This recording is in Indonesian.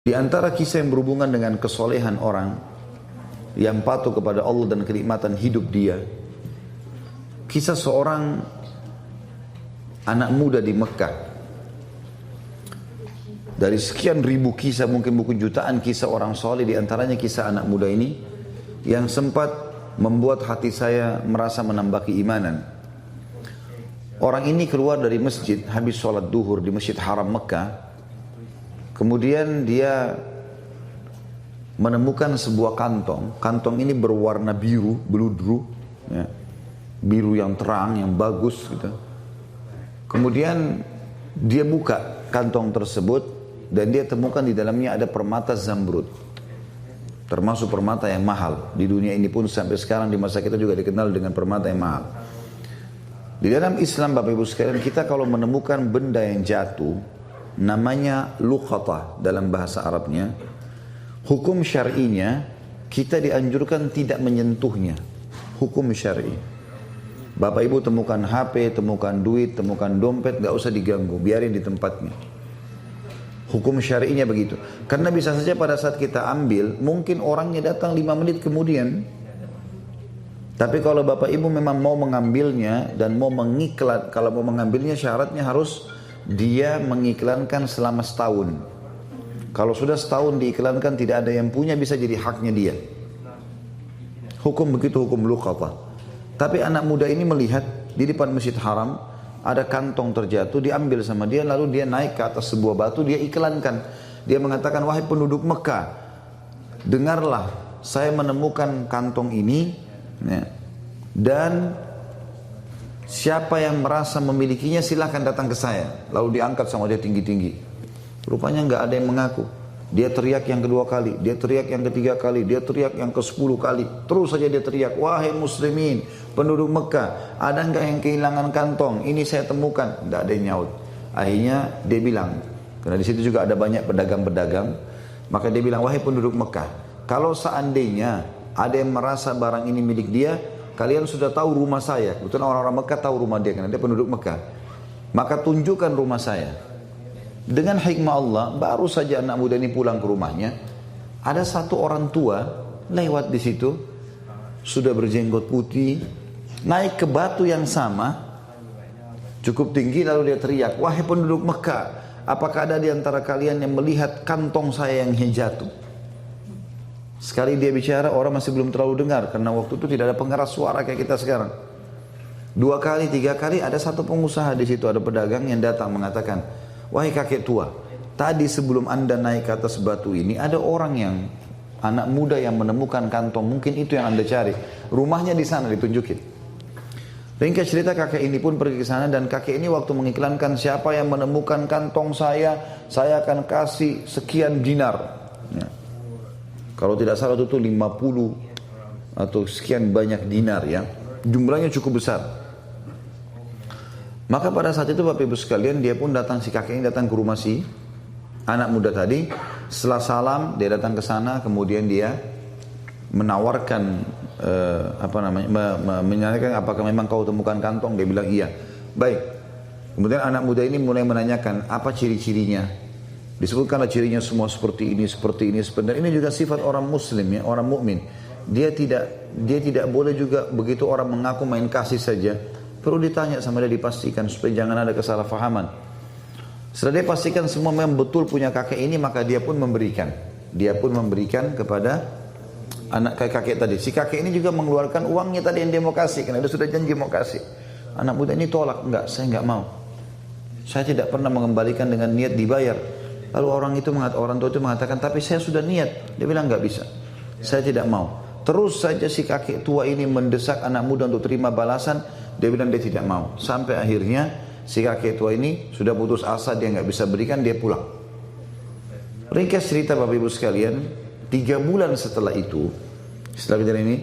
Di antara kisah yang berhubungan dengan kesolehan orang yang patuh kepada Allah dan kenikmatan hidup dia, kisah seorang anak muda di Mekah. Dari sekian ribu kisah, mungkin buku jutaan kisah orang soleh, di antaranya kisah anak muda ini yang sempat membuat hati saya merasa menambah keimanan. Orang ini keluar dari masjid habis sholat duhur di Masjid Haram Mekah. Kemudian dia menemukan sebuah kantong. Kantong ini berwarna biru, beludru, ya. Biru yang terang, yang bagus gitu. Kemudian dia buka kantong tersebut dan dia temukan di dalamnya ada permata zamrud. Termasuk permata yang mahal. Di dunia ini pun sampai sekarang di masa kita juga dikenal dengan permata yang mahal. Di dalam Islam, Bapak Ibu sekalian, kita kalau menemukan benda yang jatuh, namanya luqatah dalam bahasa Arabnya. Hukum syar'inya kita dianjurkan tidak menyentuhnya. Hukum syar'i. Bapak Ibu temukan HP, temukan duit, temukan dompet, gak usah diganggu, biarin di tempatnya. Hukum syar'inya begitu. Karena bisa saja pada saat kita ambil, mungkin orangnya datang 5 menit kemudian. Tapi kalau Bapak Ibu memang mau mengambilnya dan mau mengiklan, kalau mau mengambilnya syaratnya harus dia mengiklankan selama setahun. Kalau sudah setahun diiklankan tidak ada yang punya, bisa jadi haknya dia. Hukum begitu, hukum luqatah. Tapi anak muda ini melihat di depan Masjid Haram ada kantong terjatuh, diambil sama dia, lalu dia naik ke atas sebuah batu, dia iklankan. Dia mengatakan, wahai penduduk Mekah, dengarlah, saya menemukan kantong ini, ya, dan siapa yang merasa memilikinya silahkan datang ke saya. Lalu diangkat sama dia tinggi-tinggi. Rupanya nggak ada yang mengaku. Dia teriak yang kedua kali, dia teriak yang ketiga kali, dia teriak yang ke-10 kali. Terus saja dia teriak, wahai muslimin, penduduk Mekah, ada nggak yang kehilangan kantong? Ini saya temukan. Nggak ada yang nyaut. Akhirnya dia bilang, karena di situ juga ada banyak pedagang-pedagang, maka dia bilang, wahai penduduk Mekah, kalau seandainya ada yang merasa barang ini milik dia, kalian sudah tahu rumah saya. Kebetulan orang-orang Mekah tahu rumah dia, karena dia penduduk Mekah. Maka tunjukkan rumah saya. Dengan hikmah Allah, baru saja anak muda ini pulang ke rumahnya, ada satu orang tua lewat di situ, sudah berjenggot putih, naik ke batu yang sama, cukup tinggi, lalu dia teriak, wahai penduduk Mekah, apakah ada di antara kalian yang melihat kantong saya yang jatuh? Sekali dia bicara, orang masih belum terlalu dengar, karena waktu itu tidak ada pengeras suara kayak kita sekarang. 2 kali, 3 kali, ada satu pengusaha di situ, ada pedagang yang datang mengatakan, wahai kakek tua, tadi sebelum anda naik ke atas batu ini, ada orang yang, anak muda yang menemukan kantong, mungkin itu yang anda cari. Rumahnya di sana, ditunjukin. Ringkas cerita, kakek ini pun pergi ke sana, dan kakek ini waktu mengiklankan, siapa yang menemukan kantong saya akan kasih sekian dinar. Ya. Kalau tidak salah itu 50 atau sekian banyak dinar, ya. Jumlahnya cukup besar. Maka pada saat itu Bapak Ibu sekalian, dia pun datang, si kakek ini datang ke rumah si anak muda tadi. Setelah salam, dia datang ke sana, kemudian dia menawarkan menanyakan apakah memang kau temukan kantong. Dia bilang iya. Baik. Kemudian anak muda ini mulai menanyakan apa ciri-cirinya. Disebutkanlah cirinya semua seperti ini, seperti ini. Sebenarnya ini juga sifat orang muslim, ya, orang mukmin. Dia tidak boleh juga begitu orang mengaku main kasih saja. Perlu ditanya sama dia, dipastikan supaya jangan ada kesalahpahaman. Setelah dia pastikan semua memang betul punya kakek ini, maka dia pun memberikan. Dia pun memberikan kepada anak kakek tadi. Si kakek ini juga mengeluarkan uangnya tadi yang dia mau kasih, karena dia sudah janji mau kasih. Anak muda ini tolak, enggak, saya enggak mau. Saya tidak pernah mengembalikan dengan niat dibayar. Lalu orang tua itu mengatakan, tapi saya sudah niat. Dia bilang enggak bisa. Saya tidak mau. Terus saja si kakek tua ini mendesak anak muda untuk terima balasan. Dia bilang dia tidak mau. Sampai akhirnya si kakek tua ini sudah putus asa, dia nggak bisa berikan, dia pulang. Ringkas cerita Bapak Ibu sekalian, 3 bulan setelah itu, setelah kejadian ini,